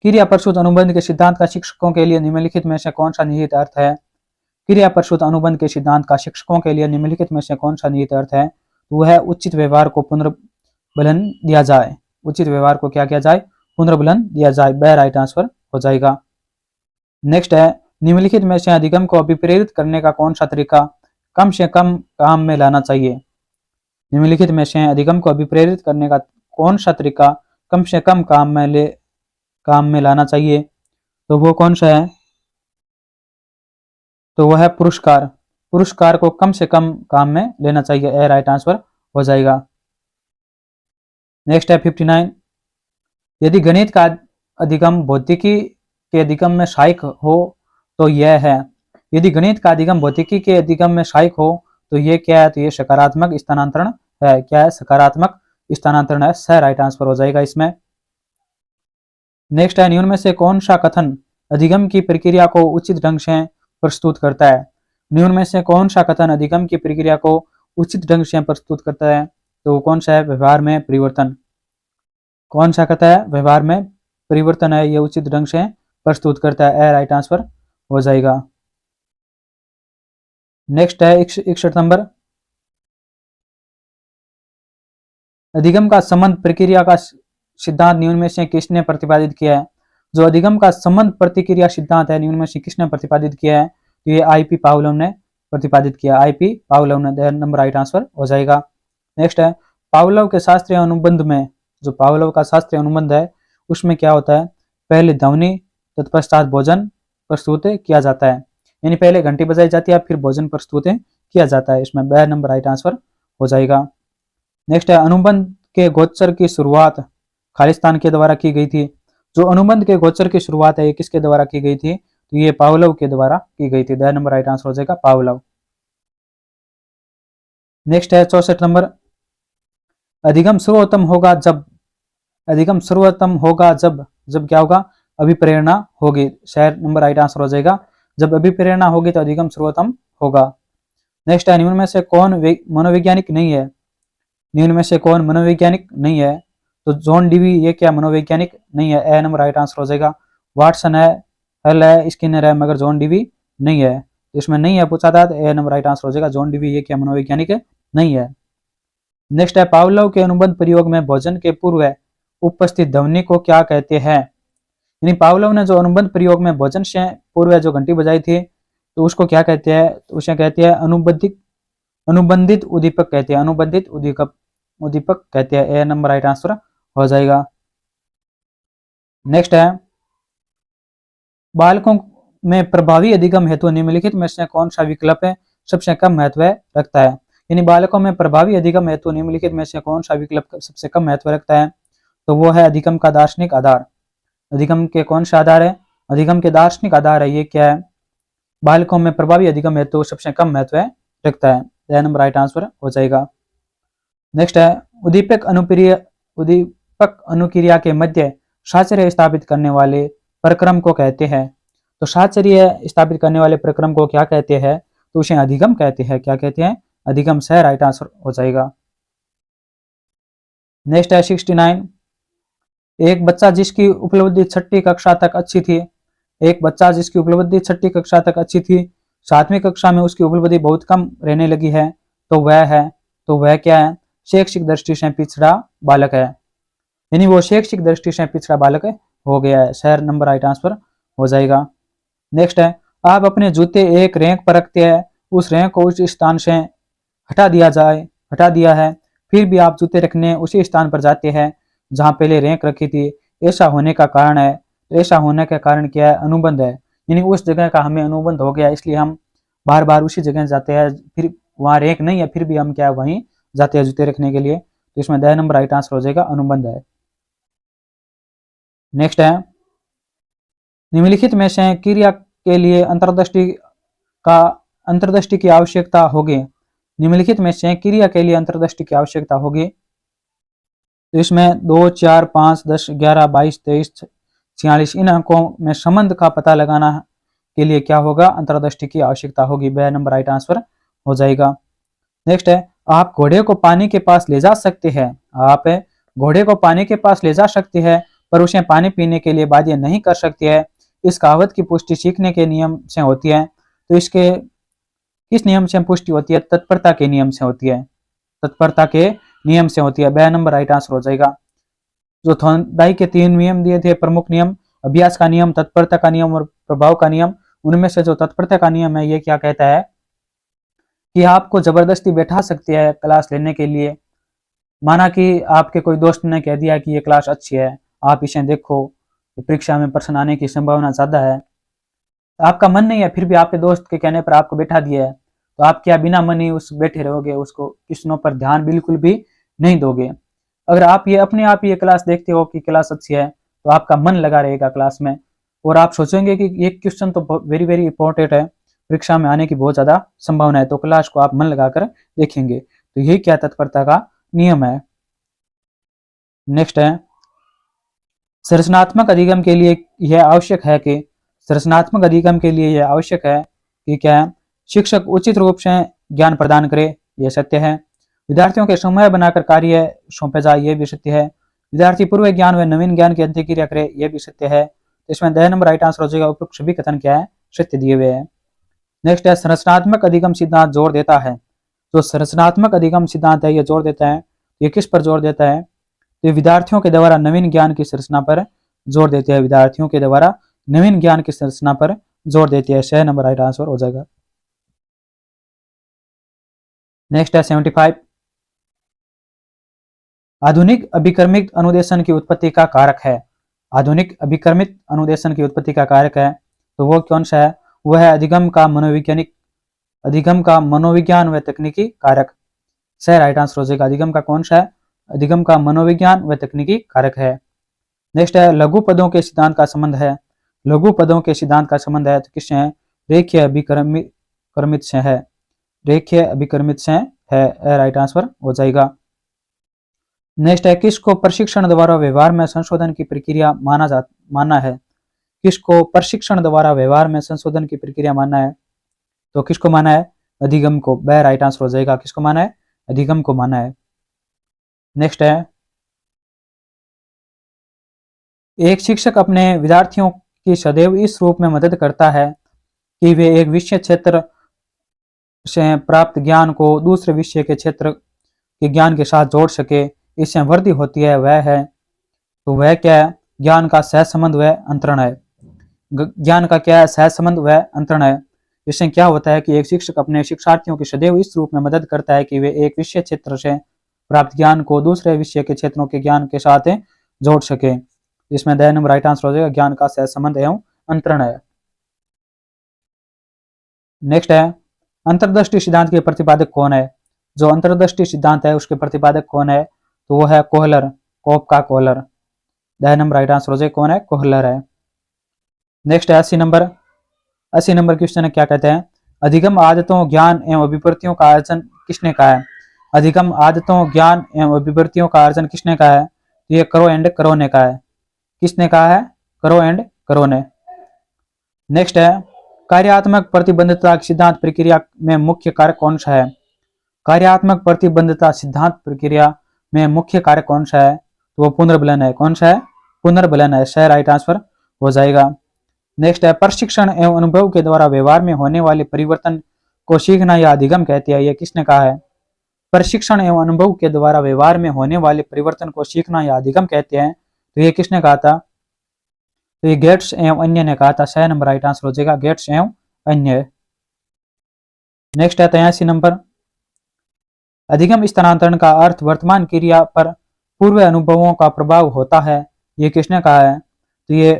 [SPEAKER 1] क्रिया प्रसूत अनुबंध के सिद्धांत का शिक्षकों के लिए निम्नलिखित में से कौन सा निहित अर्थ है? क्रिया प्रसूत अनुबंध के सिद्धांत का शिक्षकों के लिए निम्नलिखित में से कौन सा निहित अर्थ है? वो है उचित व्यवहार को पुनर्बलन दिया जाए। उचित व्यवहार को क्या किया जाए? पुनर्बलन दिया जाए, वह राइट आंसर हो जाएगा। नेक्स्ट है, निम्नलिखित में से अधिगम को अभिप्रेरित करने का कौन सा तरीका कम से कम काम में लाना चाहिए? निम्नलिखित में से अधिगम को अभिप्रेरित करने का कौन सा तरीका कम से कम काम में लाना चाहिए? तो वो कौन सा है? तो वह है पुरस्कार। पुरस्कार को कम से कम काम में लेना चाहिए, यह राइट आंसर हो जाएगा। नेक्स्ट है 59, यदि गणित का अधिगम भौतिकी के अधिगम में सहायक हो तो यह है। यदि गणित का अधिगम भौतिकी के अधिगम में सहायक हो तो ये क्या है? तो ये सकारात्मक स्थानांतरण है। क्या है? सकारात्मक स्थानांतरण है, सह राइट आंसर हो जाएगा इसमें। नेक्स्ट है, निम्न में से कौन सा कथन अधिगम की प्रक्रिया को उचित ढंग से प्रस्तुत करता है? निम्न में से कौन सा कथन अधिगम की प्रक्रिया को उचित ढंग से प्रस्तुत करता है? तो कौन सा है? व्यवहार में परिवर्तन। कौन सा कहता है? व्यवहार में परिवर्तन है, ये उचित ढंग से प्रस्तुत करता है, राइट आंसर हो जाएगा। नेक्स्ट है 61 नंबर, अधिगम का संबंध प्रक्रिया का सिद्धांत निम्न में से किसने प्रतिपादित किया है? जो अधिगम का संबंध प्रतिक्रिया सिद्धांत है निम्न में से किसने प्रतिपादित किया है? तो ये आईपी पावलोव ने प्रतिपादित किया, आईपी पावलोव ने, नंबर राइट आंसर हो जाएगा। नेक्स्ट है, पावलोव के शास्त्रीय अनुबंध में, जो पावलोव का शास्त्रीय अनुबंध है उसमें क्या होता है? पहले ध्वनि तत्पश्चात भोजन प्रस्तुत किया जाता है, यानी पहले घंटी बजाई जाती है फिर भोजन प्रस्तुत किया जाता है, इसमें वह नंबर राइट आंसर हो जाएगा। नेक्स्ट है, अनुबंध के गोचर की शुरुआत खालिस्तान के द्वारा की गई थी। जो अनुबंध के गोचर की शुरुआत है ये किसके द्वारा की गई थी? तो ये पावलोव के द्वारा की गई थी, नंबर राइट आंसर हो जाएगा पावलोव। नेक्स्ट है 64 नंबर, अधिगम सर्वोत्तम होगा जब, अधिगम सर्वोत्तम होगा जब, जब क्या होगा? अभिप्रेरणा होगी, शायद नंबर राइट आंसर हो जाएगा, जब अभिप्रेरणा होगी तो अधिगम सर्वोत्तम होगा। नेक्स्ट है, निम्न में से कौन मनोवैज्ञानिक नहीं है? निम्न में से कौन मनोवैज्ञानिक नहीं है? तो जॉन डीवी ये क्या मनोवैज्ञानिक नहीं है, ए नंबर राइट आंसर हो जाएगा। वाटसन है, हेल है, स्किनर है, मगर जॉन डीवी नहीं है, इसमें नहीं है पूछा था, तो ए नंबर राइट आंसर हो जाएगा, जॉन डीवी ये क्या मनोवैज्ञानिक नहीं है। नेक्स्ट है, पावलोव के अनुबंध प्रयोग में भोजन के पूर्व उपस्थित ध्वनि को क्या कहते हैं? यानी पावलोव ने जो अनुबंध प्रयोग में भोजन से पूर्व जो घंटी बजाई थी तो उसको क्या कहते हैं? तो उसे कहते हैं अनुबंधित उद्दीपक कहते हैं, अनुबंधित उद्दीपक कहते हैं, ए नंबर राइट आंसर हो जाएगा। नेक्स्ट है, बालकों में प्रभावी अधिगम हेतु निम्नलिखित में से कौन सा विकल्प सबसे कम महत्व रखता है? यानी बालकों में प्रभावी अधिगम हेतु निम्नलिखित में से कौन सा विकल्प सबसे कम महत्व रखता है? तो वो है अधिगम का दार्शनिक आधार। अधिगम के कौन सा आधार है? अधिगम के दार्शनिक आधार है, ये क्या है? बालकों में प्रभावी अधिगम हेतु सबसे कम महत्व रखता है। द नंबर राइट आंसर हो जाएगा। नेक्स्ट है उदीपक अनुक्रिया के मध्य साहचर्य स्थापित करने वाले प्रक्रम को कहते हैं। तो साहचर्य स्थापित करने वाले प्रक्रम को क्या कहते हैं? तो उसे अधिगम कहते हैं। क्या कहते हैं? अधिगम से राइट आंसर हो जाएगा। नेक्स्ट है 69। एक बच्चा जिसकी उपलब्धि छठी कक्षा तक अच्छी थी, एक बच्चा जिसकी उपलब्धि छठी कक्षा तक अच्छी थी, 7वीं कक्षा में उसकी उपलब्धि बहुत कम रहने लगी है, तो वह क्या है? शैक्षिक दृष्टि से पिछड़ा बालक है। यानी वो शैक्षिक दृष्टि से पिछड़ा बालक हो गया है। शहर नंबर राइट आंसर हो जाएगा। नेक्स्ट है आप अपने जूते एक रैंक पर रखते हैं, उस रैंक को उस स्थान से हटा दिया है, फिर भी आप जूते रखने उसी स्थान पर जाते हैं जहां पहले रैंक रखी थी। ऐसा होने का कारण है, ऐसा होने का कारण क्या है? अनुबंध है। यानी उस जगह का हमें अनुबंध हो गया, इसलिए हम बार बार उसी जगह जाते हैं, फिर वहां रैंक नहीं है फिर भी हम क्या वहीं जाते हैं जूते रखने के लिए। तो इसमें द नंबर राइट आंसर हो जाएगा, अनुबंध है। नेक्स्ट है निम्नलिखित में से क्रिया के लिए अंतर्दृष्टि की आवश्यकता होगी। निम्नलिखित में से क्रिया के लिए अंतर्दृष्टि की आवश्यकता होगी। तो इसमें 2, 4, 5, 10, 11, 22, 23, 46 इन अंकों में संबंध का पता लगाना के लिए क्या होगा? अंतर्दृष्टि की आवश्यकता होगी। ब नंबर राइट आंसर हो जाएगा। नेक्स्ट है आप घोड़े को पानी के पास ले जा सकते हैं। आप घोड़े को पानी के पास ले जा सकते हैं पर उसे पानी पीने के लिए बाध्य नहीं कर सकते हैं। इस कहावत की पुष्टि सीखने के नियम से होती है। तो इसके किस नियम से पुष्टि होती है? तत्परता के नियम से होती है। तत्परता के नियम से होती है। ब नंबर राइट आंसर हो जाएगा। जो थॉर्नडाइक के 3 नियम दिए थे, प्रमुख नियम, अभ्यास का नियम, तत्परता का नियम और प्रभाव का नियम, उनमें से जो तत्परता का नियम है ये क्या कहता है कि आपको जबरदस्ती बैठा सकते हैं क्लास लेने के लिए। माना कि आपके कोई दोस्त ने कह दिया कि ये क्लास अच्छी है, आप इसे देखो, परीक्षा में प्रश्न आने की संभावना ज्यादा है, आपका मन नहीं है फिर भी आपके दोस्त के कहने पर आपको बैठा दिया है, तो आप क्या बिना मन ही उस बैठे रहोगे, उसको क्वेश्चनों पर ध्यान बिल्कुल भी नहीं दोगे। अगर आप ये अपने आप ये क्लास देखते हो कि क्लास अच्छी है तो आपका मन लगा रहेगा क्लास में और आप सोचेंगे कि ये क्वेश्चन तो वेरी वेरी इंपॉर्टेंट है, परीक्षा में आने की बहुत ज्यादा संभावना है, तो क्लास को आप मन लगाकर देखेंगे। तो यही क्या तत्परता का नियम है। नेक्स्ट है संरचनात्मक अधिगम के लिए यह आवश्यक है कि संरचनात्मक अधिगम के लिए यह आवश्यक है कि क्या है? शिक्षक उचित रूप से ज्ञान प्रदान करे, यह सत्य है। विद्यार्थियों के समय बनाकर कार्य सौंपे जाए, यह भी सत्य है। विद्यार्थी पूर्व ज्ञान व नवीन ज्ञान की अंत्यक्रिया करे, यह भी सत्य है। तो इसमें द नंबर राइट आंसर हो जाएगा। उपयुक्त सभी कथन क्या है? सत्य दिए हुए हैं। नेक्स्ट है संरचनात्मक अधिगम सिद्धांत जोर देता है। जो संरचनात्मक अधिगम सिद्धांत है यह जोर देता है, ये किस पर जोर देता है? तो विद्यार्थियों के द्वारा नवीन ज्ञान की संरचना पर जोर देते हैं। विद्यार्थियों के द्वारा नवीन ज्ञान की संरचना पर जोर देते हैं। 6 नंबर राइट आंसर हो जाएगा। नेक्स्ट है 75 आधुनिक अभिक्रमित अनुदेशन की उत्पत्ति का कारक है। आधुनिक अभिक्रमित अनुदेशन की उत्पत्ति का कारक है तो वो कौन सा है? वह है अधिगम का मनोविज्ञान व तकनीकी कारक। सही राइट आंसर हो जाएगा। अधिगम का कौन सा है? अधिगम का मनोविज्ञान व तकनीकी कारक है। नेक्स्ट है लघु पदों के सिद्धांत का संबंध है। लघु पदों के सिद्धांत का संबंध है तो किससे है? रेखीय अभिक्रमित से है। रेखीय अभिक्रमित से है, राइट आंसर हो जाएगा। नेक्स्ट है किसको प्रशिक्षण द्वारा व्यवहार में संशोधन की प्रक्रिया माना है? किसको प्रशिक्षण द्वारा व्यवहार में संशोधन की प्रक्रिया माना है? तो किसको माना है? अधिगम को। ब राइट आंसर हो जाएगा। किसको माना है? अधिगम को माना है। नेक्स्ट है एक शिक्षक अपने विद्यार्थियों की सदैव इस रूप में मदद करता है कि वे एक विषय क्षेत्र से प्राप्त ज्ञान को दूसरे विषय के क्षेत्र के ज्ञान के साथ जोड़ सके, इससे वृद्धि होती है। वह है तो वह क्या है? ज्ञान का सहसंबंध व अंतरण है। ज्ञान का क्या है? सहसंबंध व अंतरण है। इससे क्या होता है कि एक शिक्षक अपने शिक्षार्थियों की सदैव इस रूप में मदद करता है कि वे एक विषय क्षेत्र से प्राप्त ज्ञान को दूसरे विषय के क्षेत्रों के ज्ञान के साथ जोड़ सके। इसमें द नंबर राइट आंसर हो जाएगा। ज्ञान का सहसंबंध एवं अंतरण है। नेक्स्ट है अंतर्दृष्टि सिद्धांत के प्रतिपादक कौन है? जो अंतर्दृष्टि सिद्धांत है उसके प्रतिपादक कौन है? तो वो है कोहलर, कोप का Kohler. The number right answer हो जाएगा। कौन है? कोहलर है। नेक्स्ट है 80 नंबर 80 नंबर क्वेश्चन है, क्या कहते हैं, अधिगम आदतों ज्ञान एवं अभिवृत्तियों का अर्जन किसने कहा है। अधिगम आदतों ज्ञान एवं अभिवृत्तियों का अर्जन किसने कहा है, तो ये करो एंड करो ने कहा है। किसने कहा है, करो एंड करो ने। नेक्स्ट है, कार्यात्मक प्रतिबद्धता सिद्धांत प्रक्रिया में मुख्य कारक कौन सा है। कार्यात्मक प्रतिबद्धता सिद्धांत प्रक्रिया में मुख्य कारक कौन सा है, तो वो पुनर्बलन है। कौन सा है, पुनर्बलन है, सही राइट आंसर हो जाएगा। नेक्स्ट है, प्रशिक्षण एवं अनुभव के द्वारा व्यवहार में होने वाले परिवर्तन को सीखना या अधिगम कहते हैं, ये किसने कहा है। प्रशिक्षण एवं अनुभव के द्वारा व्यवहार में होने वाले परिवर्तन को सीखना या अधिगम कहते हैं, तो ये किसने कहा था, तो ये गेट्स एवं अन्य ने कहा था। सही नंबर राइट आंसर हो जाएगा, गेट्स एवं अन्य। नेक्स्ट है 83 नंबर, अधिगम स्थानांतरण का अर्थ वर्तमान क्रिया पर पूर्व अनुभवों का प्रभाव होता है, ये किसने कहा है, तो ये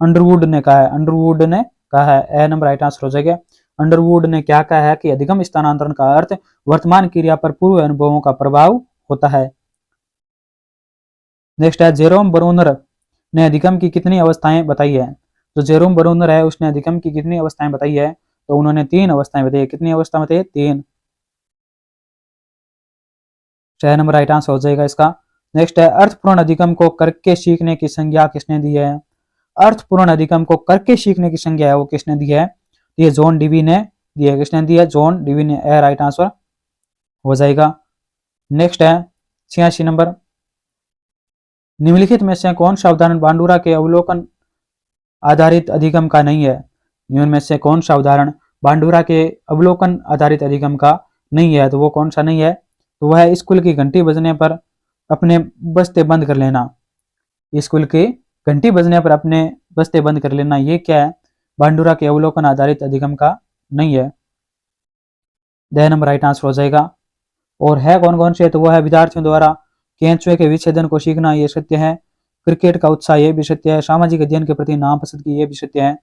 [SPEAKER 1] अंडरवुड ने कहा है। अंडरवुड ने कहा है, ए नंबर राइट आंसर हो जाएगा। अंडरवुड ने क्या कहा है कि अधिगम स्थानांतरण का अर्थ वर्तमान क्रिया पर पूर्व अनुभवों का प्रभाव होता है। नेक्स्ट है, जेरोम ब्रूनर ने अधिगम की कितनी अवस्थाएं बताई है। तो जेरोम ब्रूनर है, उसने अधिगम की कितनी अवस्थाएं बताई है, तो उन्होंने 3 अवस्थाएं बताई है। कितनी अवस्था बताई है, 3। सही नंबर राइट आंसर हो जाएगा इसका। नेक्स्ट है, अर्थपूर्ण अधिगम को करके सीखने की संज्ञा किसने दी है। अर्थपूर्ण अधिगम को करके सीखने की संज्ञा है वो किसने दी है, ये जॉन डीवी ने दी है। किसने दी है, जॉन डीवी ने, ए राइट आंसर हो जाएगा। नेक्स्ट है 86 नंबर, निम्नलिखित में से कौन सा उदाहरण बांडुरा के अवलोकन आधारित अधिगम का नहीं है। निम्न में से कौन सा उदाहरण बांडुरा के अवलोकन आधारित अधिगम का नहीं है, तो वो कौन सा नहीं है, तो वह है स्कूल की घंटी बजने पर अपने बस्ते बंद कर लेना। स्कूल की घंटी बजने पर अपने बस्ते बंद कर लेना, ये क्या है, बांडुरा के अवलोकन आधारित अधिगम का नहीं है। द नंबर राइट आंसर हो जाएगा। और है कौन कौन से, तो वह है विद्यार्थियों द्वारा केंचुए के विच्छेदन को सीखना, ये सत्य है। क्रिकेट का उत्साह, ये भी सत्य है। सामाजिक अध्ययन के प्रति नाम पसंद की, ये भी सत्य है।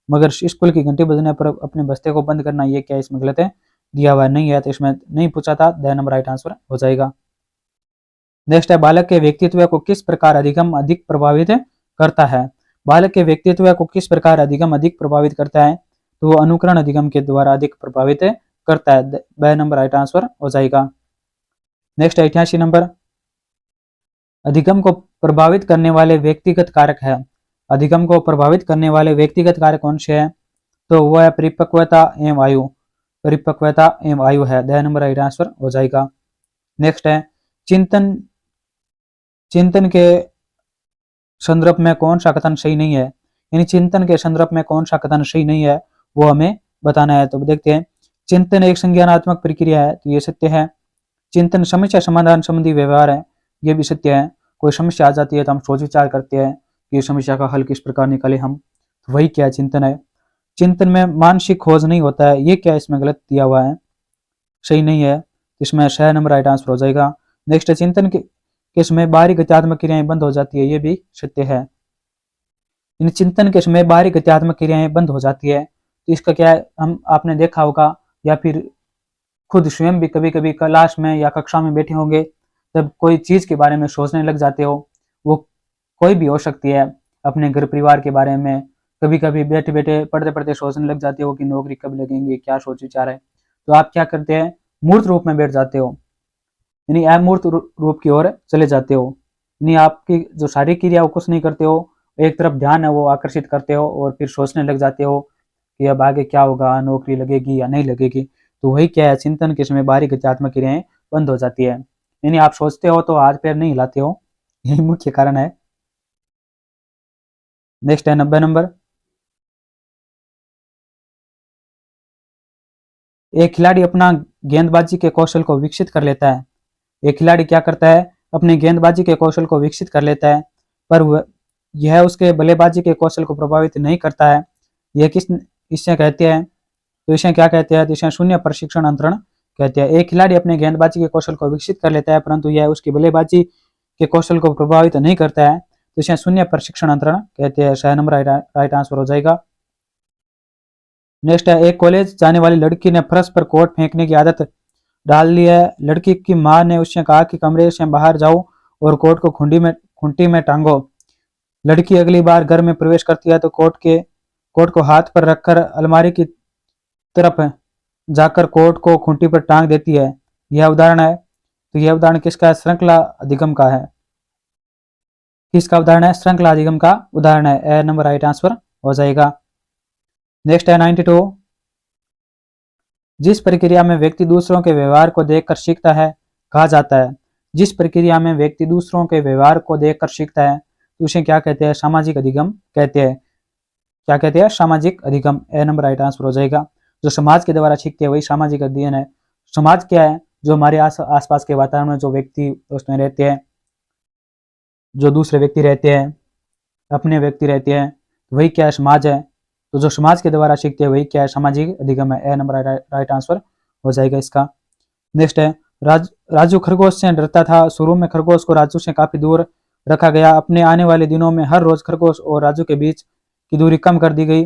[SPEAKER 1] मगर स्कूल की घंटी बजने पर अपने बस्ते को बंद करना, ये क्या इसमें गलत है, दिया हुआ नहीं है, तो इसमें नहीं पूछा था। द नंबर राइट आंसर हो जाएगा। नेक्स्ट है, बालक के व्यक्तित्व को किस प्रकार अधिगम अधिक प्रभावित करता है। बालक के व्यक्तित्व को किस प्रकार अधिगम अधिक प्रभावित करता है, तो वो अनुकरण अधिगम के द्वारा अधिक प्रभावित करता है। ब नंबर राइट आंसर हो जाएगा। नेक्स्ट 88 नंबर, अधिगम को प्रभावित करने वाले व्यक्तिगत कारक है। अधिगम को प्रभावित करने वाले व्यक्तिगत कारक कौन से हैं, तो वह है परिपक्वता एवं आयु। परिपक्वता एवं आयु है, द नंबर राइट आंसर हो जाएगा। नेक्स्ट है, चिंतन चिंतन के संदर्भ में कौन सा कथन सही नहीं है। यानी चिंतन के संदर्भ में कौन सा कथन सही नहीं है, वो हमें बताना है। तो देखते हैं, चिंतन एक संज्ञानात्मक प्रक्रिया है, तो ये सत्य है। चिंतन समस्या समाधान संबंधी व्यवहार है, ये भी सत्य है। कोई समस्या आ जाती है तो हम सोच विचार करते हैं कि समस्या का हल किस प्रकार निकाले हम, तो वही क्या चिंतन है। चिंतन में मानसिक खोज नहीं होता है, ये क्या इसमें गलत दिया हुआ है, सही नहीं है, इसमें सही नंबर राइट आंसर हो जाएगा। नेक्स्ट, चिंतन के समय बाहरी गत्यात्मक क्रियाएं बंद हो जाती है, ये भी सत्य है। इन चिंतन के समय बाहरी गत्यात्मक क्रियाएं बंद हो जाती है, तो इसका क्या है, हम आपने देखा होगा या फिर खुद स्वयं भी कभी कभी क्लास में या कक्षा में बैठे होंगे, तब कोई चीज के बारे में सोचने लग जाते हो। वो कोई भी हो सकती है, अपने घर परिवार के बारे में कभी कभी बैठे बैठे पढ़ते पढ़ते सोचने लग जाते हो कि नौकरी कब लगेंगे, क्या सोच विचार है, तो आप क्या करते हैं, मूर्त रूप में बैठ जाते हो, यानी अमूर्त रूप की ओर चले जाते हो। यानी आपकी जो शारीरिक क्रिया वो कुछ नहीं करते हो, एक तरफ ध्यान है वो आकर्षित करते हो और फिर सोचने लग जाते हो कि अब आगे क्या होगा, नौकरी लगेगी या नहीं लगेगी। तो वही क्या है, चिंतन के समय बाहरी गत्यात्मक क्रियाएं बंद हो जाती है, यानी आप सोचते हो तो हाथ पैर नहीं हिलाते हो, यही मुख्य कारण है। नेक्स्ट है 90 नंबर, एक खिलाड़ी अपना गेंदबाजी के कौशल को विकसित कर लेता है। एक खिलाड़ी क्या करता है, अपने गेंदबाजी के कौशल को विकसित कर लेता है, पर यह उसके बल्लेबाजी के कौशल को प्रभावित नहीं करता है। यह किस इससे कहते हैं, तो इसे क्या कहते हैं, तो इसे शून्य प्रशिक्षण अंतरण कहते हैं। एक खिलाड़ी अपने गेंदबाजी के कौशल को विकसित कर लेता है, परंतु यह उसकी बल्लेबाजी के कौशल को प्रभावित नहीं करता है, तो इसे शून्य प्रशिक्षण अंतरण कहते हैं। सही नंबर राइट आंसर हो जाएगा। नेक्स्ट है, एक कॉलेज जाने वाली लड़की ने फर्श पर कोट फेंकने की आदत डाल ली है। लड़की की मां ने उससे कहा कि कमरे से बाहर जाओ और कोट को खूंटी में टांगो। लड़की अगली बार घर में प्रवेश करती है तो कोट कोट को हाथ पर रखकर अलमारी की तरफ जाकर कोट को खूंटी पर टांग देती है। यह उदाहरण है। तो यह उदाहरण किसका है? श्रृंखला अधिगम का है। किसका उदाहरण है? श्रृंखला अधिगम का उदाहरण है। ए नंबर राइट आंसर हो जाएगा। नेक्स्ट है 92। जिस प्रक्रिया में व्यक्ति दूसरों के व्यवहार को देखकर सीखता है कहा जाता है। जिस प्रक्रिया में व्यक्ति दूसरों के व्यवहार को देखकर सीखता है तो उसे क्या कहते हैं? सामाजिक अधिगम कहते हैं। क्या कहते हैं? सामाजिक अधिगम। ए नंबर राइट आंसर हो जाएगा। जो समाज के द्वारा सीखते हैं वही सामाजिक अध्ययन है। समाज क्या है? जो हमारे आसपास के वातावरण में जो व्यक्ति उसमें रहते हैं, जो दूसरे व्यक्ति रहते हैं, अपने व्यक्ति रहते हैं, वही क्या है? समाज है। तो जो समाज के द्वारा सीखते हैं वही क्या है? सामाजिक अधिगम है। ए नंबर राइट आंसर हो जाएगा इसका। नेक्स्ट है राजू खरगोश से डरता था। शुरू में खरगोश को राजू से काफी दूर रखा गया। अपने आने वाले दिनों में हर रोज खरगोश और राजू के बीच की दूरी कम कर दी गई।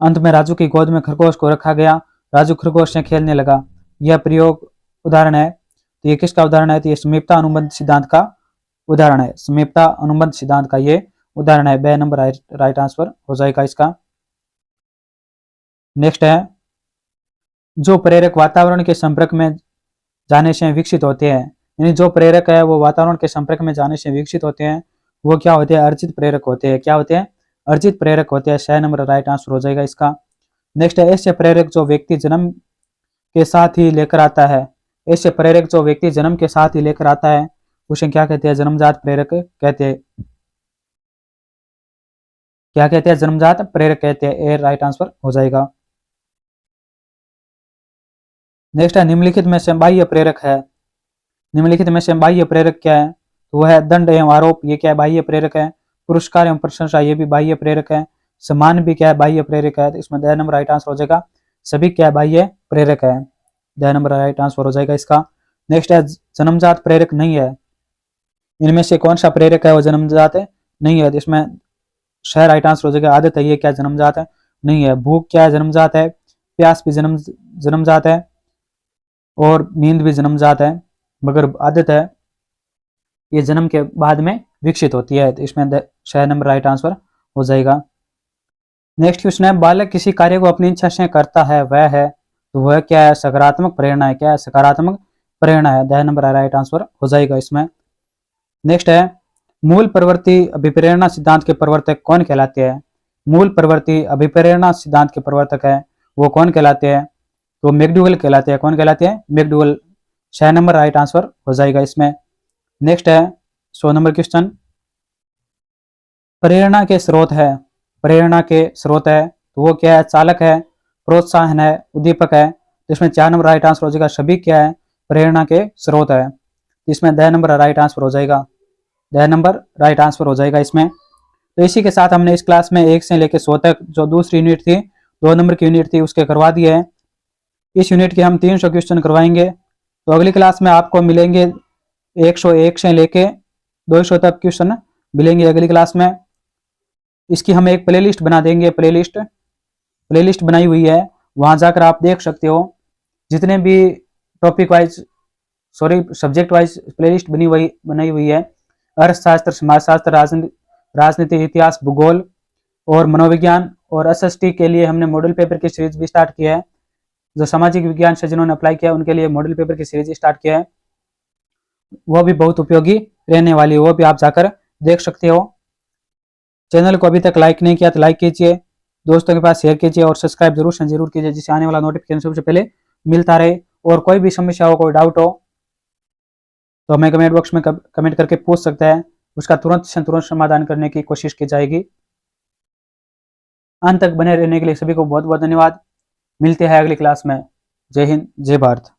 [SPEAKER 1] अंत में राजू की गोद में खरगोश को रखा गया। राजू खरगोश से खेलने लगा। यह प्रयोग उदाहरण है। तो ये किसका उदाहरण है? तो ये समीपता अनुबंध सिद्धांत का उदाहरण है। समीपता अनुबंध सिद्धांत का ये उदाहरण है। बे नंबर राइट आंसर हो जाएगा इसका। नेक्स्ट है जो प्रेरक वातावरण के संपर्क में जाने से विकसित होते हैं। यानी जो प्रेरक है वो वातावरण के संपर्क में जाने से विकसित होते हैं, वो क्या होते हैं? अर्जित प्रेरक होते हैं। क्या होते हैं? अर्जित प्रेरक होते हैं। 6 नंबर राइट आंसर हो जाएगा इसका। नेक्स्ट है ऐसे प्रेरक जो व्यक्ति जन्म के साथ ही लेकर आता है। ऐसे प्रेरक जो व्यक्ति जन्म के साथ ही लेकर आता है उसे क्या कहते हैं? जन्मजात प्रेरक कहते हैं। क्या कहते हैं? जन्मजात प्रेरक कहते हैं। ए राइट आंसर हो जाएगा। नेक्स्ट है निम्नलिखित में से बाह्य प्रेरक है। निम्नलिखित में से बाह्य प्रेरक क्या है? तो वह है दंड एवं आरोप। ये क्या है? बाह्य प्रेरक है। पुरस्कार एवं प्रशंसा ये भी बाह्य प्रेरक है। सम्मान भी क्या है? बाह्य प्रेरक है। तो इसमें द नंबर राइट आंसर हो जाएगा। सभी क्या है? बाह्य प्रेरक है। द नंबर राइट आंसर हो जाएगा इसका। नेक्स्ट है जन्मजात प्रेरक नहीं है। इनमें से कौन सा प्रेरक है वो जन्मजात है? नहीं है। तो इसमें 6 राइट आंसर हो जाएगा। आदत है ये क्या जन्मजात है? नहीं है। भूख क्या है? जन्मजात है। प्यास भी जन्मजात है और नींद भी जन्मजात है, मगर आदत है ये जन्म के बाद में विकसित होती है। तो इसमें 6 नंबर राइट आंसर हो जाएगा। नेक्स्ट क्वेश्चन है बालक किसी कार्य को अपनी इच्छा से करता है वह है। तो वह क्या है? सकारात्मक प्रेरणा है। क्या है? सकारात्मक प्रेरणा है। 10 नंबर राइट आंसर हो जाएगा इसमें। नेक्स्ट है मूल प्रवृत्ति अभिप्रेरणा सिद्धांत के प्रवर्तक कौन कहलाते हैं? मूल प्रवृत्ति अभिप्रेरणा सिद्धांत के प्रवर्तक है वो कौन कहलाते हैं? तो मैकडूगल कहलाते हैं। कौन कहलाते हैं? मैकडूगल। 6 नंबर राइट आंसर हो जाएगा इसमें। नेक्स्ट है 100 नंबर क्वेश्चन प्रेरणा के स्रोत है। प्रेरणा के स्रोत है तो वो क्या है? चालक है, प्रोत्साहन है, उद्दीपक है। तो इसमें 4 नंबर राइट आंसर हो जाएगा। सभी क्या है? प्रेरणा के स्रोत है। इसमें 10 नंबर राइट आंसर हो जाएगा। 10 नंबर राइट आंसर हो जाएगा इसमें। तो इसी के साथ हमने इस क्लास में 1 से लेकर 100 तक जो दूसरी यूनिट थी, 2 नंबर की यूनिट थी, उसके करवा दिए है। इस यूनिट के हम 300 क्वेश्चन करवाएंगे। तो अगली क्लास में आपको मिलेंगे 101 से लेके 200 तक क्वेश्चन मिलेंगे अगली क्लास में। इसकी हम एक प्लेलिस्ट बना देंगे। प्लेलिस्ट बनाई हुई है, वहां जाकर आप देख सकते हो। जितने भी topic wise subject wise playlist बनाई हुई है। अर्थशास्त्र, समाजशास्त्र, राजनीति, इतिहास, भूगोल और मनोविज्ञान और एसएसटी के लिए हमने मॉडल पेपर की सीरीज भी स्टार्ट किया है। जो सामाजिक विज्ञान से जिन्होंने अप्लाई किया उनके लिए मॉडल पेपर की सीरीज स्टार्ट किया है, वो भी बहुत उपयोगी रहने वाली है। वो भी आप जाकर देख सकते हो। चैनल को अभी तक लाइक नहीं किया तो लाइक कीजिए, दोस्तों के पास शेयर कीजिए और सब्सक्राइब जरूर कीजिए, जिससे आने वाला नोटिफिकेशन सबसे पहले मिलता रहे। और कोई भी समस्या हो, कोई डाउट हो तो हमें कमेंट बॉक्स में कमेंट करके पूछ सकता है। उसका तुरंत समाधान करने की कोशिश की जाएगी। अंत तक बने रहने के लिए सभी को बहुत बहुत धन्यवाद। मिलते हैं अगली क्लास में। जय हिंद, जय भारत।